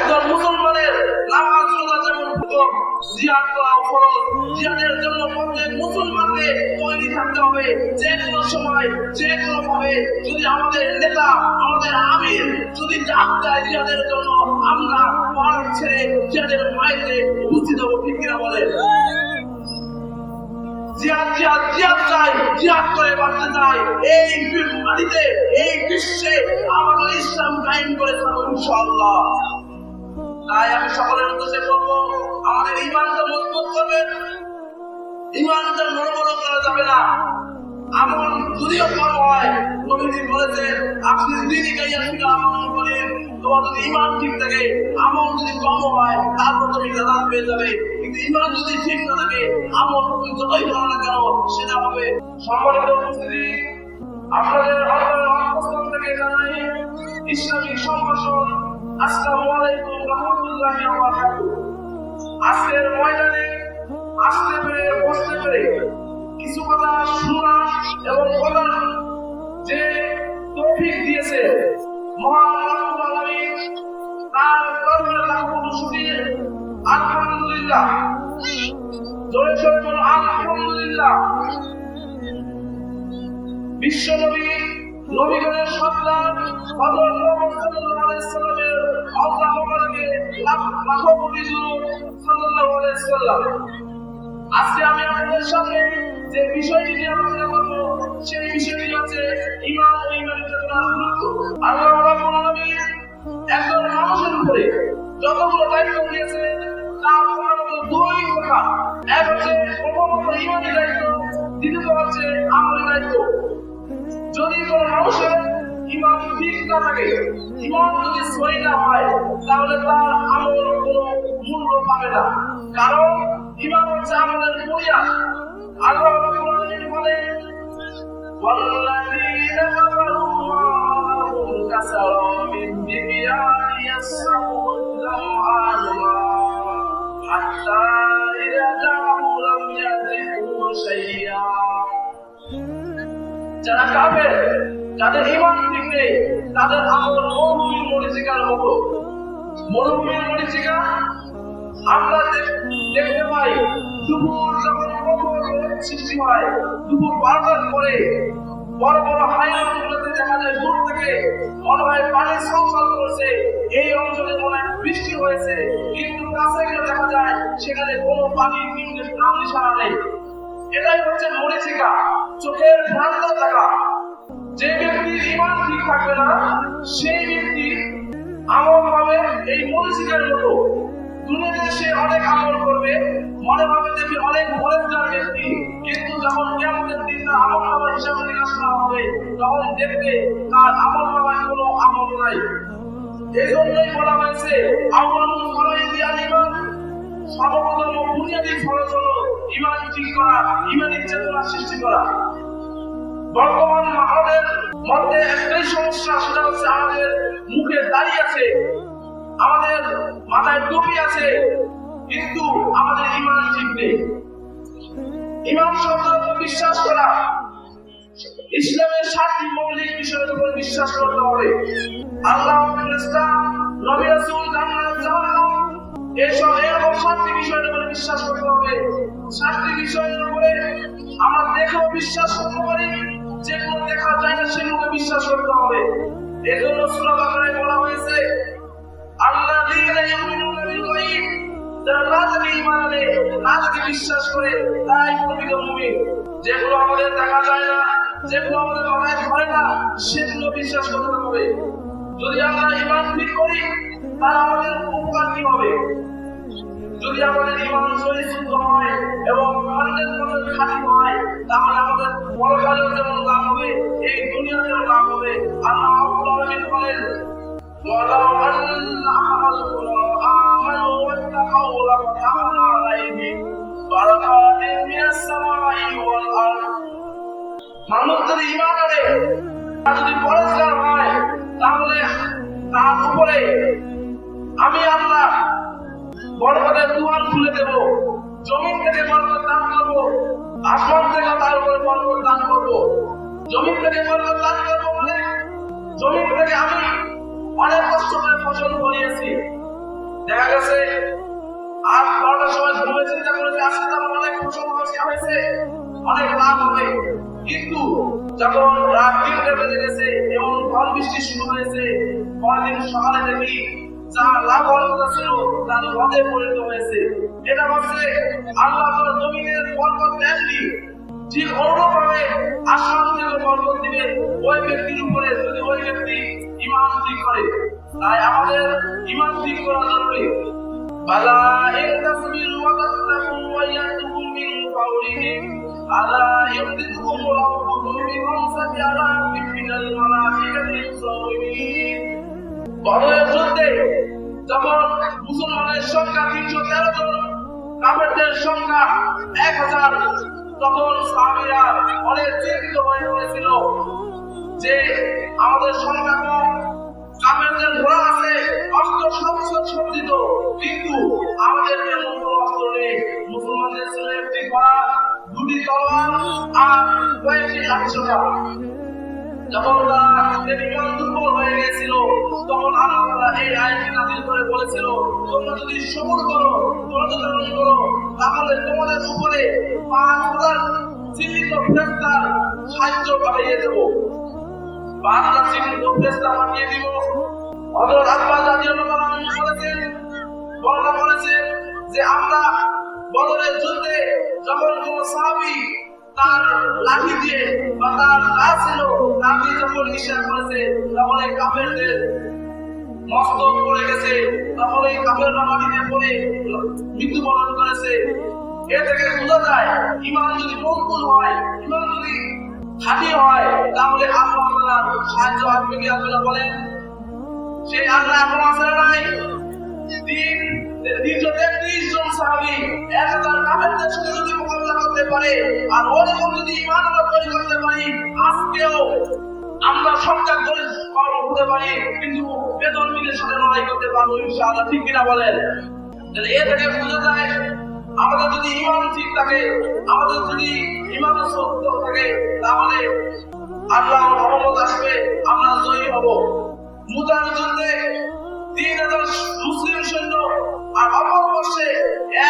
একজন মুসলমানের নামাজ রোজা যেমন ফরজ, জিহাদ করা ফরজ। জিহাদের জন্য প্রত্যেক মুসলমানকে তৈরি থাকতে হবে। যে কোনো সময় যে কোনো ভাবে যদি আমাদের নেতা, আমাদের আমির যদি ডাক দেয় জিহাদের জন্য, আমরা পাহাড় ছেড়ে জিহাদের মাইতে উপস্থিত হবো। ঠিক কিনা বলে? জিহাদ জিহাদ জিহাদ চাই, জিহাদ করে বাঁচতে চাই। এই মাটিতে, এই বিশ্বে আমরা ইসলাম কায়েম করে থাকবো ইনশাআল্লাহ। তাই আমি সকলের উদ্দেশ্যে বলবো, আমাদের ঈমানটা মজবুত করবেন। ঈমানটা নড়বড় করা যাবে না। আমল যদিও কম হয়, নবীজি বলেছেন আপনি দিনই গাইয়া ফিরা আমল করেন, তোমার যদি ঈমান ঠিক থাকে, আমল যদি কম হয় তারপর তুমি জান্নাত পেয়ে যাবে। কিন্তু ঈমান যদি ঠিক না থাকে, আমল তুমি যতই করো না কেন সেটা হবে। সম্মানিত উপস্থিতি, আপনাদের অবস্থান থেকে জানাই ইসলামিক সম্ভাষণ। আসসালামু আলাইকুম রাহমাতুল্লাহি ওয়া বারাকাতুহু। আজকের ময়দানে আসতে পেরে, বসতে পেরে কিছু কথা শোনা এবং বলার যে তৌফিক দিয়েছে মহান রব্বুল আলামিন, তার দরবারে লাখো শুকরিয়া। আলহামদুলিল্লাহ, জোরে জোরে বলো আলহামদুলিল্লাহ। বিশ্ব নবী, নবীগণের সন্তান হযরত মুহাম্মদ সাল্লাল্লাহু আলাইহি ওয়াসাল্লামের আল্লাহ মোবারকে লাখো কোটি দুরূদ সাল্লাল্লাহু আলাইহি ওয়াসাল্লাম। আজকে আমি আপনাদের সামনে যে বিষয়টি নিয়ে আলোচনা করব, সেই বিষয়টি হচ্ছে ঈমান ও ঈমানের চেতনার গুরুত্ব। আল্লাহ রাব্বুল আলামিন একজন মানুষের উপরে যতগুলো দায়িত্ব দিয়েছে তার প্রধানত দুই কথা। এক হচ্ছে প্রথমত ঈমানের দায়িত্ব, দ্বিতীয়ত হচ্ছে আমলের দায়িত্ব। যদি কোনো মানুষের ঈমান ঠিক না থাকে, ঈমান যদি সহি না হয়, তাহলে তার আমল কোনো মূল্য পাবে না। কারণ ঈমান হচ্ছে আমলের বুনিয়াদ। আল্লাহ রাব্বুল আলামিন বলেন, ওয়াল্লাযীনা কাফারু মা'হুম কাসারাবিন বিকিয়ানি ইয়াসরাউন হাত্তা ইযা জা'উ লাম ইয়াজিদু শাইয়্যা। যারা কাফের, যাদের ঈমান ঠিক নেই, তাদের আমল মরুভূমির মরীচিকার মতো। মরুভূমির মরীচিকা আমরা দেখতে পাই, দুপুর যখন প্রবল সৃষ্টি হয়, দুপুর 12টার পরে বড় বড় হাইওয়েগুলোতে দেখা যায় দূর থেকে মনে হয় পানি ছলছল করছে, এই অঞ্চলে মনে হয় বৃষ্টি হয়েছে, কিন্তু কাছে গিয়ে দেখা যায় সেখানে কোনো পানির নাম নিশানা নেই। এটাই হচ্ছে মরীচিকা, চোখের ঠান্ডা থাকা। যে ব্যক্তির ঈমান ঠিক থাকবে না, সেই ব্যক্তি আমল হবে এই মরীচিকার মতো। দুনিয়াতে সে অনেক আমল করবে, মনে ভাবে দেখি অনেক পরের ব্যক্তি, কিন্তু যখন কিয়ামতের দিন তার আমল নামার হিসাব নিকাশ করা হবে, তখন দেখবে তার আমল নামায় কোনো আমল নাই। এই জন্যই বলা হয়েছে আউয়ালুল ফরাইদি আল ঈমান, সর্বপ্রথম বুনিয়াদি ফরজ হলো ঈমান ঠিক করা, ঈমানের চেতনা সৃষ্টি করা। বর্তমান আমাদের মধ্যে একটাই সমস্যা, সেটা হচ্ছে আমাদের মুখে দাড়ি আছে, আমাদের মাথায় টুপি আছে, কিন্তু আমাদের ঈমান ঠিক নেই। ঈমান শব্দ বিশ্বাস করা, ইসলামের 7টি মৌলিক বিষয়ের উপর বিশ্বাস করতে হবে। আল্লাহ, ইসলাম, নবী রাসূল, জান্নাত, জাহান্নাম, এসব এরকম 7টি বিষয়ের উপর বিশ্বাস করতে হবে। 7টি বিষয়ের উপরে আমরা দেখেও বিশ্বাস করতে পারি, যেগুলো দেখা যায় না সেগুলো বিশ্বাস করতে হবে। এজন্য সূরা বাকারায় বলা হয়েছে আল্লাযীনা ইউমিনুনা বিল গায়ব, যারা রাতে ঈমান আনে, রাতে বিশ্বাস করে, তাই প্রকৃত মুমিন। যেগুলো আমাদের দেখা যায় না, যেগুলো আমাদের মাথায় ধরে না, সেগুলো বিশ্বাস করতে হবে। যদি আমরা ঈমান ঠিক করি, তাহলে আমাদের উপকার কি হবে? যদি আমাদের ঈমান পরিশুদ্ধ হয় এবং 100% খাঁটি হয়, তাহলে আমাদের পরকালেও যেমন লাভ হবে, এই দুনিয়াতেও লাভ হবে। আল্লাহ রাব্বুল আলামিন বলেন, ওয়ালাউ আন্না আহলাল আমানু ওয়াত্তাকাউ লাফতাহনা আলাইহিম বারাকাতিন মিনাস সামাই ওয়াল আরদ। মানুষ যদি ঈমান আনে, যদি পরহেজগার হয়, তাহলে তার উপরে আমি আল্লাহ বরকতের দুয়ার খুলে দেব। জমিন থেকে বরকত দান করব, আসমান থেকে তার উপরে বরকত দান করব। জমিন থেকে বরকত দান করব মানে জমিন থেকে আমি অনেক কষ্ট করে ফসল ফলিয়েছি, দেখা গেছে আজ 12টার সময় ঘুমিয়ে চিন্তা করেছে আজকে তো আমার অনেক সমস্যা হয়েছে, অনেক লাভ হবে, কিন্তু যখন রাত 3টা বেজে গেছে এবং ঝড় বৃষ্টি শুরু হয়েছে, পরদিন সকালে দেখি যা লাভ হওয়ার কথা ছিল তা হ্রদে পরিণত হয়েছে। এটা হচ্ছে আল্লাহ তাআলা জমিনের বরকত দেননি, ঠিক অনুরূপভাবে আসমান থেকে বরকত দিবে ওই ব্যক্তির উপরে যদি ওই ব্যক্তি ঈমান ঠিক করে। তাই আমাদের ঈমান ঠিক করা জরুরি। বালা ইন তাসবিরু ওয়া তাত্তাকু ওয়া ইয়াতুবু মিন ফাওরিহিম আলা ইয়ামদিদুকুম রাব্বুকুম বিখামসাতি আলাফিন মিনাল মালাইকাতি মুসাওwimin। বদরের যুদ্ধে যখন মুসলমানের সংখ্যা 313 জন, কাফেরদের সংখ্যা 1000, তখন সাহাবীরা অনেক চিন্তিত হয়ে পড়েছিল যে আমাদের সংখ্যা কম, কাফেরদের ঘোড়া আছে, অস্ত্র সজ্জিত, কিন্তু আমাদের তেমন কোনো অস্ত্র নেই। মুসলমানদের ছিল একটি ঘোড়া, 2টি তলোয়ার আর কয়েকটি লাঠিসোঁটা। যখন তারা ঈমান দুর্বল হয়ে গেছিল, তখন আল্লাহ তাআলা এই আয়াতটি নাযিল করে বলেছিল, তোমরা যদি সবর করো, ধৈর্য ধারণ করো, তাহলে তোমাদের উপরে 5000 জীবিত ফেরেশতার সাহায্য পাঠিয়ে দেব। 5000 জীবিত ফেরেশতা পাঠিয়ে দিব। হযরত আব্বাস রাদিয়াল্লাহু আনহু বলেছেন, বর্ণনা করেছেন যে আমরা বদরের যুদ্ধে যখন কোন সাহাবী তার লাঠি দিয়ে বা তার দা ছিল তা দিয়ে যখন নিশানা করেছে, তখন এই কাফেরদের মস্তক পড়ে গেছে, তখন এই কাফেররা মাটিতে পড়ে মৃত্যুবরণ করেছে। এ থেকে বোঝা যায় ঈমান যদি মজবুত হয়, ঈমান যদি খাঁটি হয়, তাহলে আল্লাহ তাআলার সাহায্য আসবে কি আসবে না বলেন? সেই আল্লাহ এখন আছে না নাই? 333 জন সাহাবী 1000 কাফেরদের সাথে যদি মোকাবিলা করতে পারে, আর ওরকম যদি ঈমান আমরা তৈরি করতে পারি, আজকেও আমরা সংখ্যা করে হতে পারি, কিন্তু বেদরমীদের সাথে লড়াই করতে পারবো ইনশাআল্লাহ। ঠিক কিনা বলেন? তাহলে এ থেকে বোঝা যায় আমাদের যদি ঈমান ঠিক থাকে, আমাদের যদি ঈমান সত্য থাকে, তাহলে আল্লাহর রহমত আসবে, আমরা জয়ী হব। মুতার যুদ্ধে 3000 মুসলিম সৈন্য আর অপর পাশে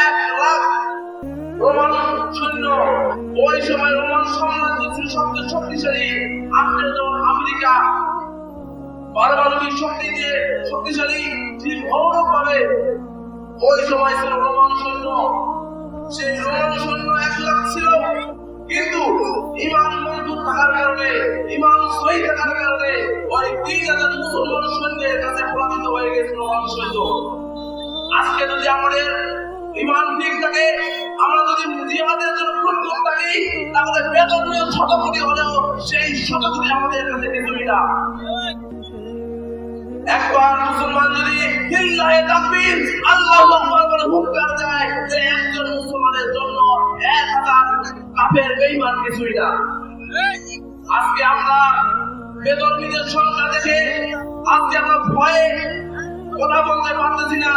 1 লাখ রোমান সৈন্য। ওই সময় রোমান সাম্রাজ্য ছিল সবচেয়ে শক্তিশালী। আমেরিকা পারমাণবিক শক্তি দিয়ে শক্তিশালী, ঠিক অনুরূপভাবে ওই সময় ছিল রোমান সৈন্য। সেই রোমান সৈন্য 1 লাখ ছিল, কিন্তু ঈমান মজবুত থাকার কারণে, ঈমান সহি থাকার কারণে ওই 3000 মুসলমান সৈন্যের কাছে পরাজিত হয়ে গেছিল রোমান সৈন্য। আজকে যদি আমাদের ঈমান ঠিক থাকে, আমরা যদি জিহাদের জন্য প্রস্তুত থাকি, তাহলে বেদরমীয় শতকোটি হলেও সেই শতকোটি আমাদের কাছে কিছুই না। একবার মুসলমান যদি লিল্লাহি তাকবীর আল্লাহু আকবার বলে হুঙ্কার দেয়, যে একজন মুসলমানের জন্য 1000 কাফের বেঈমান কিছুই না। আজকে আমরা বেদরমীদের সংখ্যা দেখে আজকে আমরা ভয়ে কথা বলতে পারতেছি না,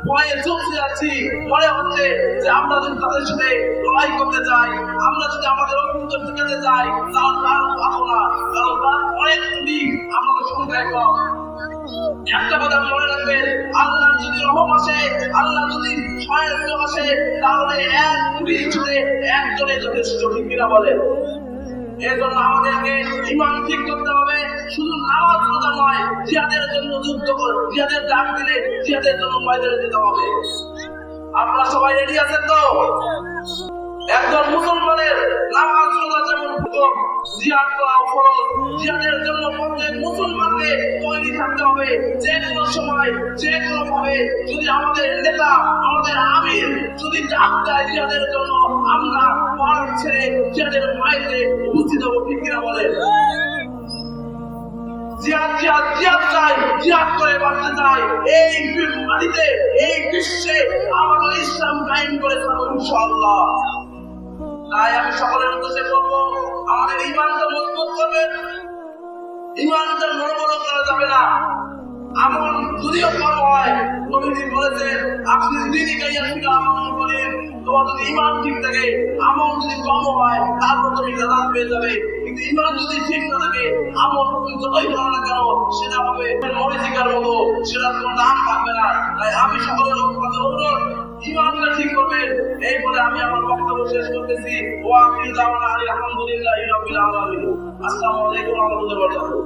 ভয়ে চুপসে যাচ্ছি। মনে হচ্ছে যে আমরা যদি তাদের সাথে লড়াই করতে যাই, আমরা যদি আমাদের অস্তিত্ব টিকাতে যাই, তাহলে তার পাবো না, কারণ তার অনেক গুলি আমাদের সংখ্যায় কম। একটা কথা মনে রাখবেন, আল্লাহ যদি রহম আসে, আল্লাহ যদি সাহায্য আসে, তাহলে এক গুলি ছুড়ে একজনে যথেষ্ট। ঠিক কিনা বলেন? এর জন্য আমাদেরকে ঈমান ঠিক করতে হবে। শুধু নামাজ রোজা নয়, জিহাদের জন্য যুদ্ধ করে, জিহাদের ডাক দিলে জিহাদের জন্য ময়দানে যেতে হবে। আপনারা সবাই রেডি আছেন তো? একজন মুসলমানের নামাজ রোজা যেমন হুকুম, জিহাদ করা ফরজ। জিহাদের জন্য প্রত্যেক মুসলমানকে তৈরি থাকতে হবে। যে কোনো সময়, যে কোনো ভাবে যদি আমাদের নেতা, আমাদের আমির যদি ডাক দেয় জিহাদের জন্য, আমরা পাহাড় ছেড়ে জিহাদের মাইতে উপস্থিত হবো। ঠিক কিনা বলেন? জিহাদ জিহাদ জিহাদ চাই, জিহাদ করে বাঁচতে চাই। এই মাটিতে, এই বিশ্বে আমরা ইসলাম কায়েম করে থাকবো ইনশাআল্লাহ। তাই আমি সকলের উদ্দেশ্যে বলবো, আমাদের ঈমানটা মজবুত করবেন, ঈমানটা নড়বড় করা যাবে না। আমল যদিও কম হয়, নবীজি বলেছেন, আপনি দিনই গাইয়া ফিরা আমল করেন। তোমার যদি ঈমান ঠিক থাকে, আমল যদি কম হয়, তারপর তুমি জান্নাত পেয়ে যাবে। কিন্তু ঈমান যদি ঠিক না থাকে, আমল তুমি যতই করো না কেন, সেটা হবে মরিচিকার মতো, সেটা কোনো দাম পাবে না। তাই আমি সকলের এই বলে আমি আমার বক্তব্য শেষ করতেছি। ও আখির দাওয়ানা আলহামদুলিল্লাহি রাব্বিল আলামিন। আসসালামু আলাইকুম ওয়া রাহমাতুল্লাহি ওয়া বারাকাতুহু।